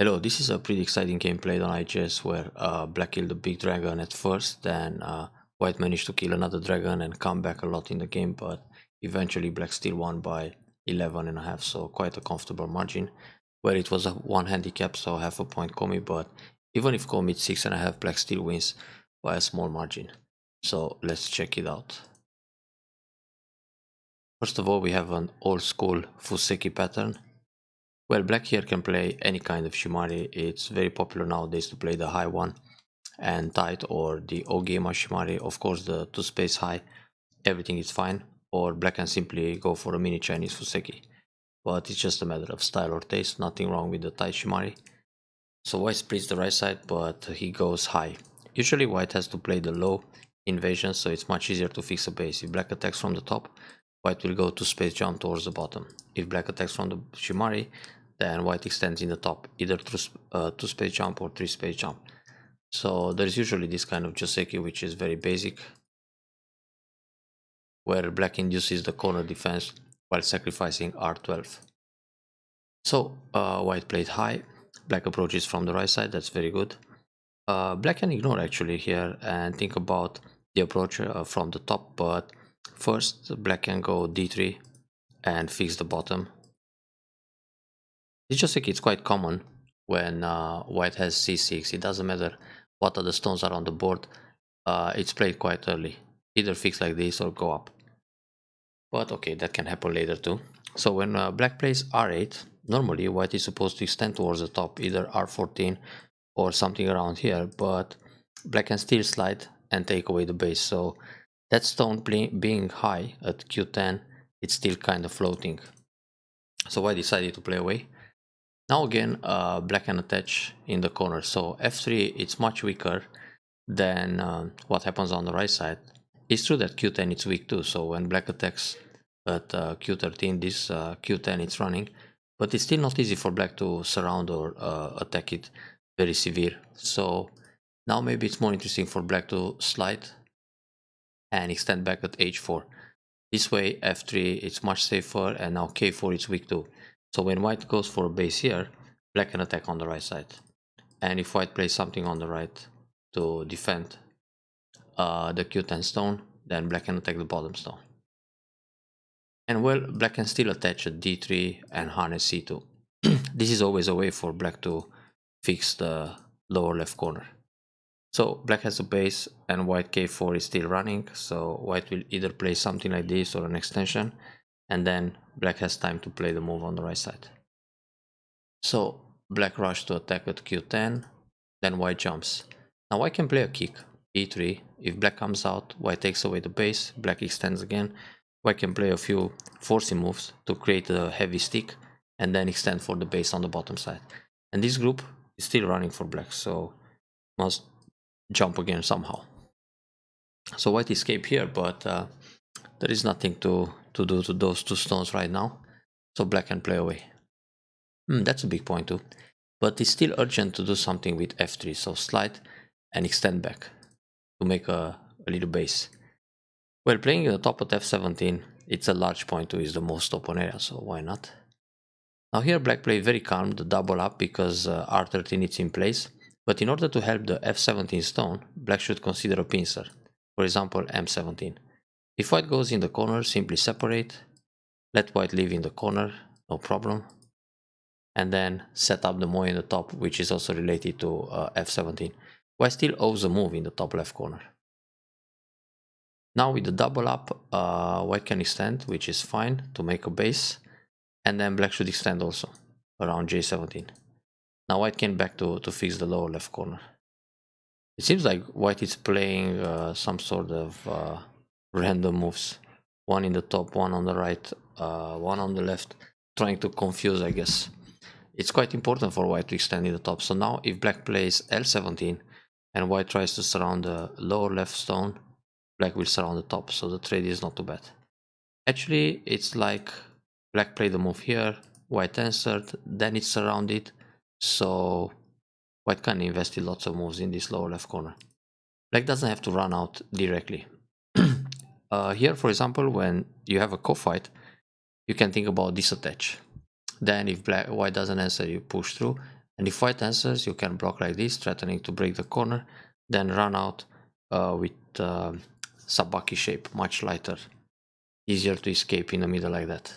Hello, this is a pretty exciting game played on IGS where black killed a big dragon at first, then white managed to kill another dragon and come back a lot in the game, but eventually black still won by 11.5, so quite a comfortable margin, where it was a one handicap, so half a point Komi, but even if Komi 6.5, black still wins by a small margin. So let's check it out. First of all, we have an old school Fuseki pattern. Well, black here can play any kind of Shimari. It's very popular nowadays to play the high one and tight, or the Ogema Shimari. Of course, the 2-space high, everything is fine. Or black can simply go for a mini Chinese Fuseki. But it's just a matter of style or taste, nothing wrong with the tight Shimari. So white splits the right side, but he goes high. Usually white has to play the low invasion, so it's much easier to fix a base. If black attacks from the top, white will go 2-space jump towards the bottom. If black attacks from the Shimari, then white extends in the top, either through 2-space jump or 3-space jump. So there's usually this kind of Joseki, which is very basic, where black induces the corner defense while sacrificing R12. So white played high, black approaches from the right side, that's very good. Black can ignore actually here and think about the approach from the top, but first black can go d3 and fix the bottom. This Joseki is quite common when white has c6. It doesn't matter what other stones are on the board, it's played quite early. Either fix like this or go up. But okay, that can happen later too. So when black plays r8, normally white is supposed to extend towards the top, either r14 or something around here, but black can still slide and take away the base. So that stone being high at q10, it's still kind of floating. So white decided to play away. Now again, black can attach in the corner. So f3, it's much weaker than what happens on the right side. It's true that q10 is weak too, so when black attacks at q13, this q10 it's running, but it's still not easy for black to surround or attack it very severe. So now maybe it's more interesting for black to slide and extend back at h4. This way f3 it's much safer, and now k4 is weak too. So when white goes for a base here, black can attack on the right side. And if white plays something on the right to defend the q10 stone, then black can attack the bottom stone. And well, black can still attach a d3 and harness c2. This is always a way for black to fix the lower left corner. So black has a base and white k4 is still running, so white will either play something like this or an extension, and then black has time to play the move on the right side. So black rushed to attack at q10, then white jumps. Now white can play a kick, e3. If black comes out, white takes away the base, black extends again. White can play a few forcing moves to create a heavy stick and then extend for the base on the bottom side. And this group is still running for black, so must jump again somehow. So white escape here, but there is nothing to do to those two stones right now, so black can play away. That's a big point too, but it's still urgent to do something with f3, so slide and extend back to make a little base. Well, playing the top at f17, it's a large point too, is the most open area, so why not? Now here black played very calm, the double up, because r13 is in place, but in order to help the f17 stone, black should consider a pincer, for example m17. If white goes in the corner, simply separate, let white live in the corner, no problem, and then set up the moe in the top, which is also related to f17. White still owes a move in the top left corner. Now with the double up, white can extend, which is fine, to make a base, and then black should extend also around j17. Now white came back to fix the lower left corner. It seems like white is playing some sort of random moves. One in the top, one on the right, one on the left, trying to confuse, I guess. It's quite important for white to extend in the top. So now if black plays L17 and white tries to surround the lower left stone, black will surround the top, so the trade is not too bad. Actually, it's like black played the move here, white answered, then it's surrounded, so white can invest in lots of moves in this lower left corner. Black doesn't have to run out directly. Here, for example, when you have a co-fight, you can think about disattach. Then if white doesn't answer, you push through, And if white answers, you can block like this, threatening to break the corner, then run out with sabaki shape, much lighter, easier to escape in the middle like that.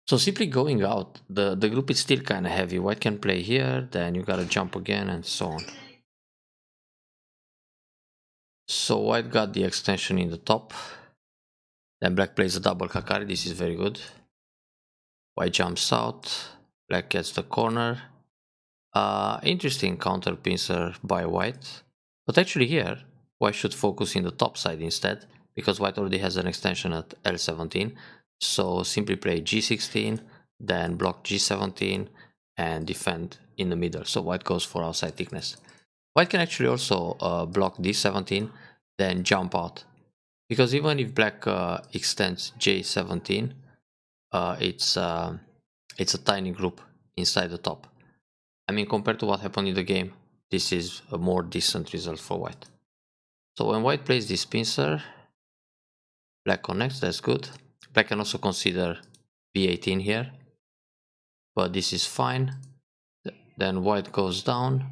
So simply going out, the group is still kind of heavy. White can play here, then you gotta jump again and so on. So white got the extension in the top. Then black plays a double kakari, this is very good. White jumps out, black gets the corner. Interesting counter pincer by white. But actually here, white should focus in the top side instead, because white already has an extension at L17. So simply play G16, then block G17, and defend in the middle. So white goes for outside thickness. White can actually also block D17, then jump out. Because even if black extends J17, it's a tiny group inside the top. I mean, compared to what happened in the game, this is a more decent result for white. So when white plays this pincer, black connects, that's good. Black can also consider B18 here, but this is fine. Then white goes down.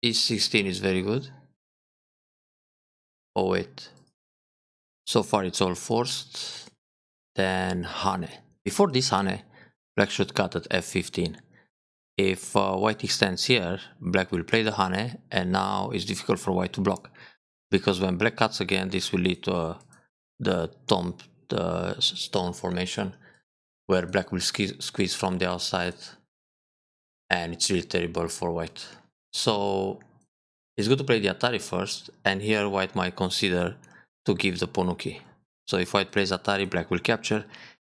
E16 is very good. Oh wait, so far it's all forced. Then Hane. Before this Hane, black should cut at F15. If white extends here, black will play the Hane, and now it's difficult for white to block. Because when black cuts again, this will lead to the stone formation, where black will squeeze from the outside, and it's really terrible for white. So it's good to play the Atari first, and here white might consider to give the Ponuki. So if white plays Atari, black will capture,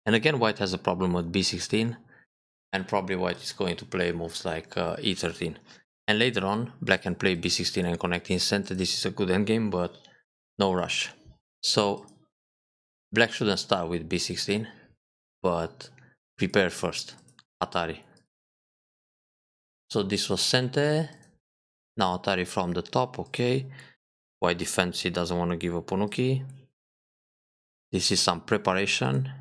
and again white has a problem with B16, and probably white is going to play moves like E13. And later on, black can play B16 and connect in center. This is a good endgame, but no rush. So black shouldn't start with B16, but prepare first, Atari. So this was Sente. Now Atari from the top, okay. White defense, he doesn't want to give a Ponuki. This is some preparation.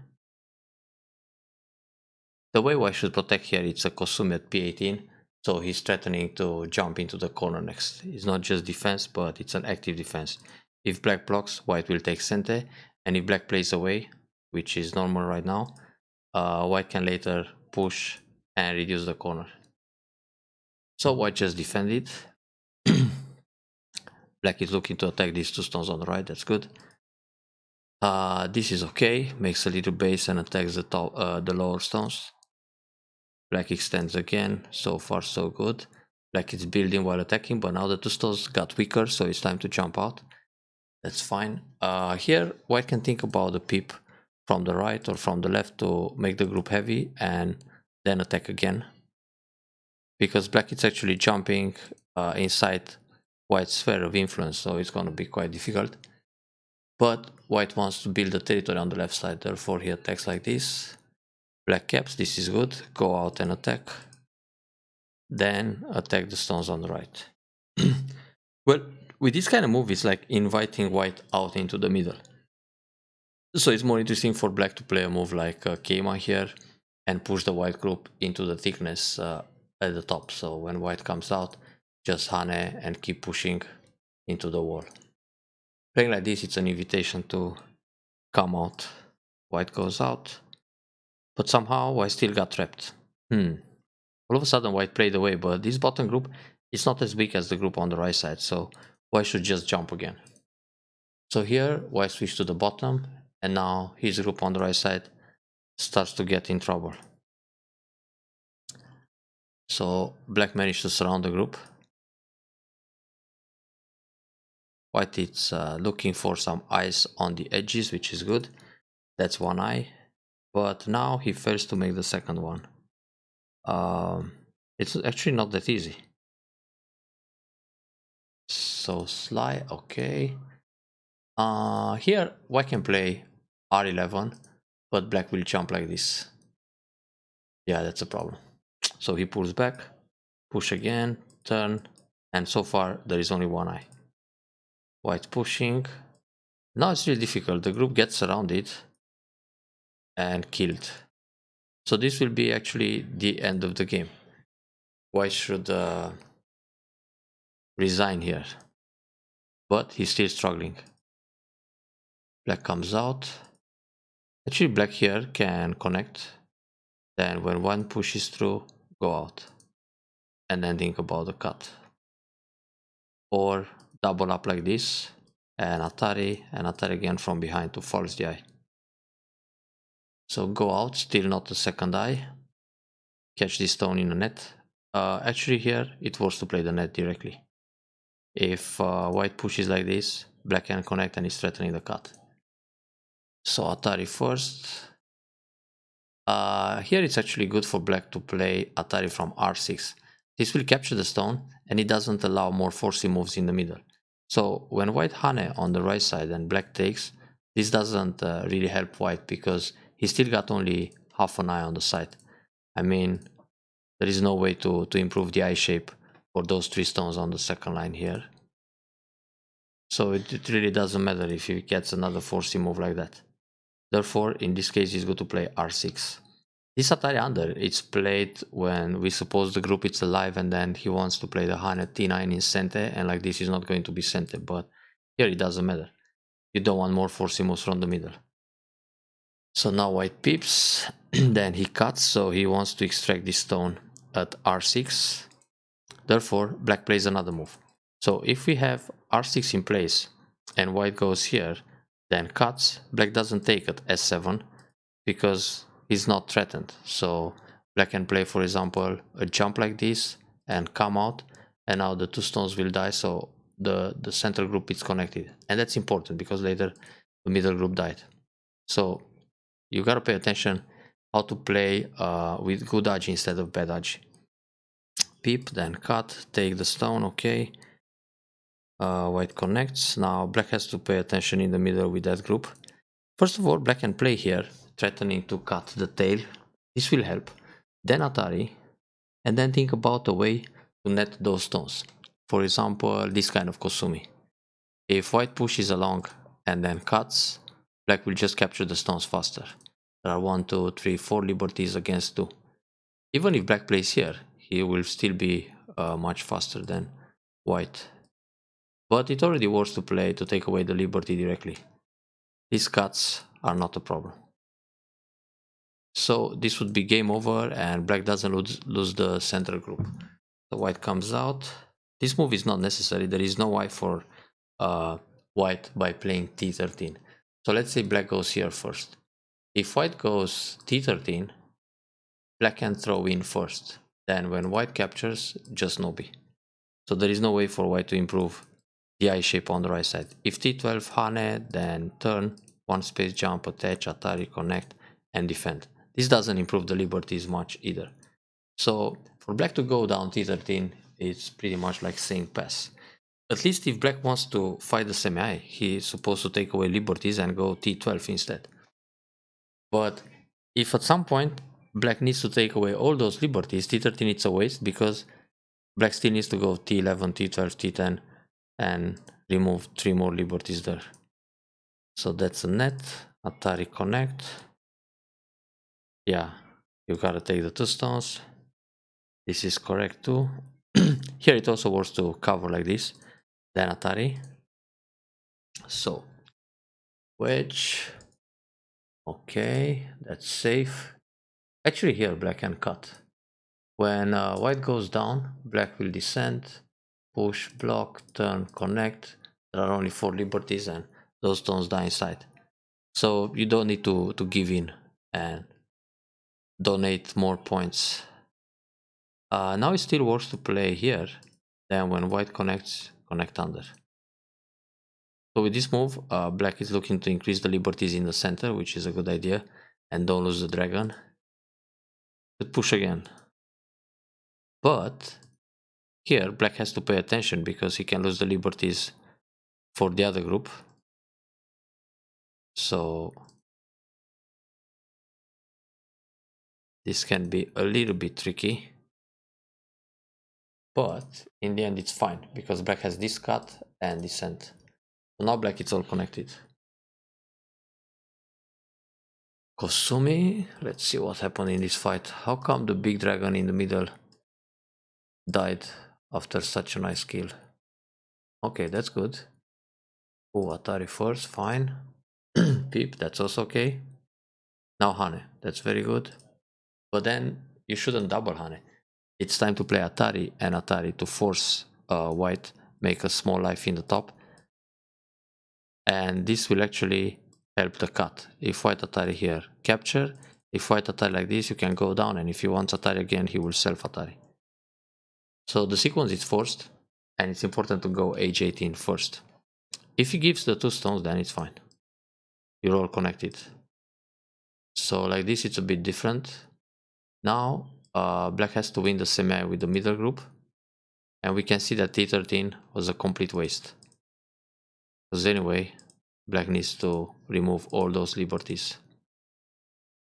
The way white should protect here, it's a Kosumi at P18, so he's threatening to jump into the corner next. It's not just defense, but it's an active defense. If black blocks, white will take Sente, and if black plays away, which is normal right now, white can later push and reduce the corner. So white just defended. Black is looking to attack these two stones on the right, that's good. This is okay, makes a little base and attacks the lower stones. Black extends again, so far so good. Black is building while attacking, but now the two stones got weaker, so it's time to jump out. That's fine. Here, white can think about the pip from the right or from the left to make the group heavy and then attack again. Because black is actually jumping inside white's sphere of influence, so it's going to be quite difficult. But white wants to build a territory on the left side, therefore he attacks like this. Black caps, this is good. Go out and attack. Then attack the stones on the right. Well, with this kind of move, it's like inviting white out into the middle. So it's more interesting for black to play a move like Keima here and push the white group into the thickness at the top. So when white comes out, just Hane and keep pushing into the wall. Playing like this, it's an invitation to come out. White goes out, but somehow white still got trapped. All of a sudden white played away, but this bottom group is not as weak as the group on the right side, so white should just jump again. So here white switched to the bottom, and now his group on the right side starts to get in trouble. So black managed to surround the group. White is looking for some eyes on the edges, which is good. That's one eye, but now he fails to make the second one. It's actually not that easy. So Sly, okay. Here white can play R11, but black will jump like this. Yeah, that's a problem. So he pulls back, push again, turn, and so far there is only one eye. White pushing. Now it's really difficult. The group gets surrounded and killed. So this will be actually the end of the game. white should resign here, but he's still struggling. Black comes out. Actually, black here can connect. Then when one pushes through, go out. And then think about the cut. Or double up like this, and Atari again from behind to force the eye. So go out, still not the second eye. Catch this stone in the net. Actually here, it works to play the net directly. If white pushes like this, black can connect and is threatening the cut. So Atari first. Here it's actually good for black to play Atari from R6. This will capture the stone and it doesn't allow more forcing moves in the middle. So when white Hane on the right side and black takes, this doesn't really help white because he still got only half an eye on the side. I mean, there is no way to improve the eye shape for those 3 stones on the second line here. So it really doesn't matter if he gets another forcing move like that. Therefore, in this case, it's good to play R6. This Atari under, it's played when we suppose the group is alive and then he wants to play the Hane T9 in Sente, and like this is not going to be Sente, but here it doesn't matter. You don't want more forcing moves from the middle. So now white peeps, then he cuts, so he wants to extract this stone at R6. Therefore, black plays another move. So if we have R6 in place and white goes here, then cuts, black doesn't take at S7 because he's not threatened. So black can play, for example, a jump like this and come out, and now the 2 stones will die, so the central group is connected. And that's important because later the middle group died. So you gotta pay attention how to play with good agi instead of bad agi. Peep, then cut, take the stone, okay. White connects. Now black has to pay attention in the middle with that group. First of all, black can play here, threatening to cut the tail. This will help. Then Atari, and then think about a way to net those stones. For example, this kind of Kosumi. If white pushes along and then cuts, black will just capture the stones faster. There are 1, 2, 3, 4 liberties against 2. Even if black plays here, he will still be much faster than white. But it already works to play to take away the liberty directly. These cuts are not a problem. So this would be game over and black doesn't lose the center group. So white comes out. This move is not necessary. There is no Y for white by playing T13. So let's say black goes here first. If white goes T13, black can throw in first. Then when white captures, just no B. So there is no way for white to improve the eye shape on the right side. If T12 Hane, then turn, 1 space jump, attach, Atari, connect, and defend. This doesn't improve the liberties much either. So for black to go down T13, it's pretty much like saying pass. At least if black wants to fight the semi-eye, he's supposed to take away liberties and go T12 instead. But if at some point black needs to take away all those liberties, T13 it's a waste because black still needs to go T11, T12, T10 and remove 3 more liberties there. So that's a net. Atari connect. Yeah, you gotta take the 2 stones. This is correct too. Here it also works to cover like this. Then Atari. So wedge. Okay, that's safe. Actually here black can cut. When white goes down, black will descend, push, block, turn, connect. There are only 4 liberties and those stones die inside. So you don't need to give in and donate more points. Now it still works to play here. Then when white connects, connect under. So with this move, black is looking to increase the liberties in the center, which is a good idea. And don't lose the dragon. But push again. But here, black has to pay attention because he can lose the liberties for the other group. So this can be a little bit tricky. But in the end, it's fine because black has this cut and descent. So now black is all connected. Kosumi, let's see what happened in this fight. How come the big dragon in the middle died after such a nice kill. Okay, that's good. Oh, Atari first, fine. Peep, that's also okay. Now Hane, that's very good. But then you shouldn't double Hane. It's time to play Atari and Atari to force white make a small life in the top. And this will actually help the cut. If white Atari here capture, if white Atari like this, you can go down, and if he wants Atari again, he will self Atari. So the sequence is forced, and it's important to go H18 first. If he gives the two stones, then it's fine. You're all connected. So like this, it's a bit different. Now, black has to win the semi with the middle group, and we can see that T13 was a complete waste. Because anyway, black needs to remove all those liberties.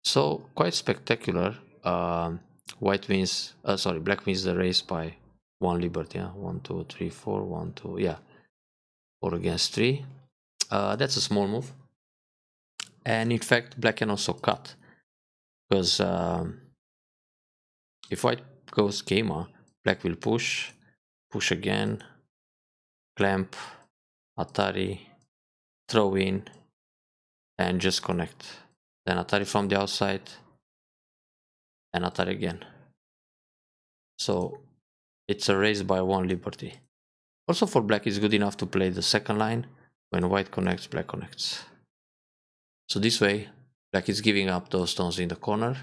So quite spectacular. White wins. Sorry, black wins the race by 1 liberty. Yeah? 1, 2, 3, 4. 1, 2. Yeah, 4 against 3. That's a small move. And in fact, black can also cut, because if white goes Kema, black will push again, clamp, Atari, throw in, and just connect. Then Atari from the outside, and Atari again. So it's a race by 1 liberty. Also for black, it's good enough to play the second line. When white connects, black connects. So this way, black is giving up those stones in the corner.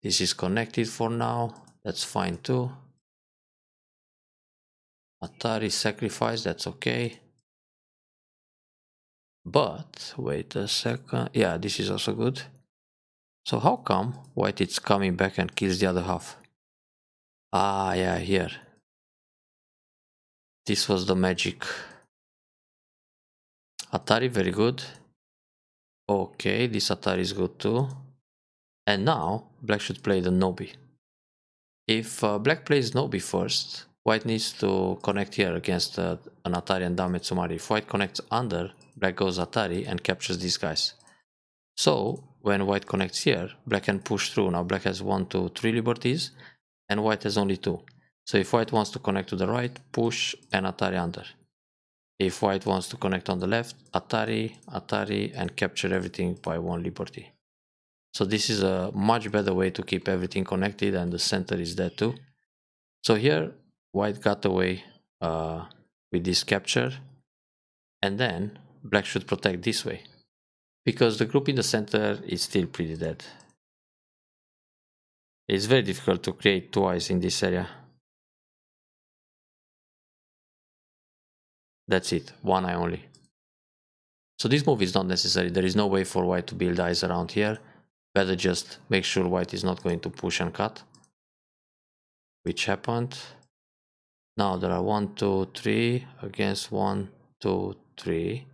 This is connected for now. That's fine too. Atari sacrifice, that's okay. But wait a second. Yeah, this is also good. So how come white is coming back and kills the other half? Ah, yeah, here. This was the magic. Atari, very good. Okay, this Atari is good too. And now, black should play the Nobi. If black plays Nobi first, white needs to connect here against an Atari and Dame Tsumari. If white connects under, black goes Atari and captures these guys. So, when white connects here, black can push through. Now black has 1, 2, 3 liberties, and white has only 2. So if white wants to connect to the right, push and Atari under. If white wants to connect on the left, Atari, Atari, and capture everything by 1 liberty. So this is a much better way to keep everything connected, and the center is there too. So here, white got away with this capture, and then black should protect this way, because the group in the center is still pretty dead. It's very difficult to create 2 eyes in this area. That's it, 1 eye only. So this move is not necessary. There is no way for white to build eyes around here. Better just make sure white is not going to push and cut, which happened. Now there are 1, 2, 3 against 1, 2, 3.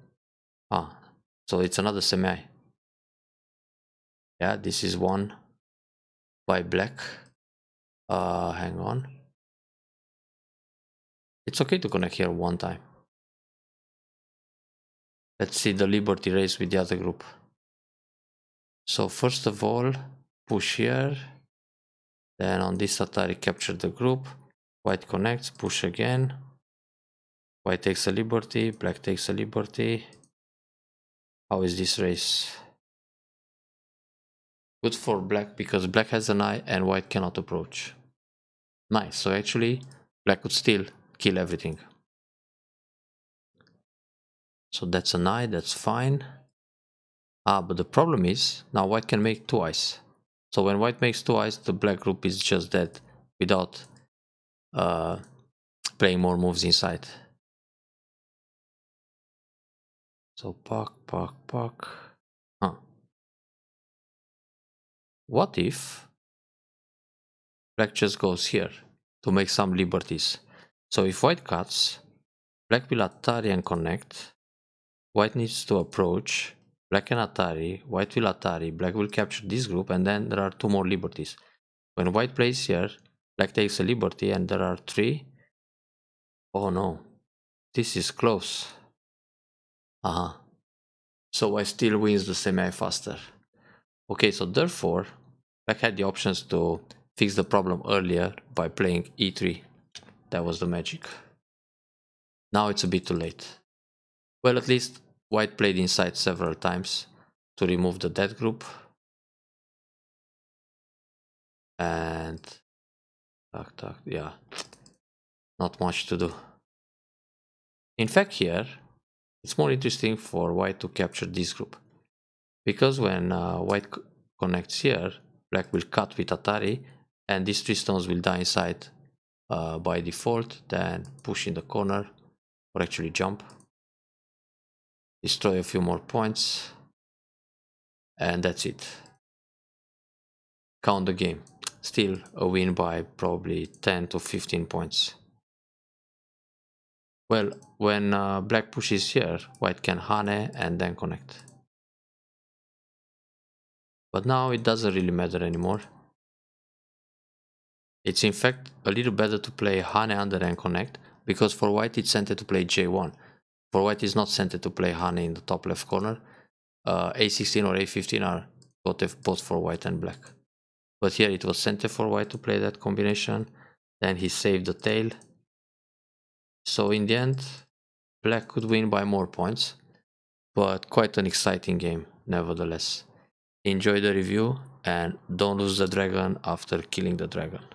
Ah, so it's another semi. Yeah, this is 1 by black. Hang on. It's okay to connect here 1 time. Let's see the liberty race with the other group. So first of all, push here. Then on this Atari, capture the group. White connects, push again. White takes a liberty, black takes a liberty. How is this race? Good for black, because black has an eye and white cannot approach. Nice, so actually black could still kill everything. So that's an eye, that's fine. But the problem is, now white can make 2 eyes. So when white makes 2 eyes, the black group is just dead without playing more moves inside. So puck. Huh. What if black just goes here to make some liberties? So if white cuts, black will Atari and connect. White needs to approach. Black and Atari. White will Atari. Black will capture this group, and then there are 2 more liberties. When white plays here, black takes a liberty, and there are 3. Oh no, this is close. So white still wins the semi faster. Okay, so therefore, black had the options to fix the problem earlier by playing e3. that was the magic. Now it's a bit too late. Well, at least white played inside several times to remove the dead group. And yeah, not much to do. In fact, here it's more interesting for white to capture this group, because when white connects here, black will cut with Atari, and these 3 stones will die inside by default, then push in the corner, or actually jump, destroy a few more points, and that's it. Count the game. Still a win by probably 10 to 15 points. Well, when black pushes here, white can hane and then connect. But now it doesn't really matter anymore. It's in fact a little better to play hane under and connect, because for white it's centered to play J1. For white it's not centered to play hane in the top left corner. A16 or A15 are both for white and black. But here it was centered for white to play that combination. Then he saved the tail. So in the end, black could win by more points, but quite an exciting game nevertheless. Enjoy the review and don't lose the dragon after killing the dragon.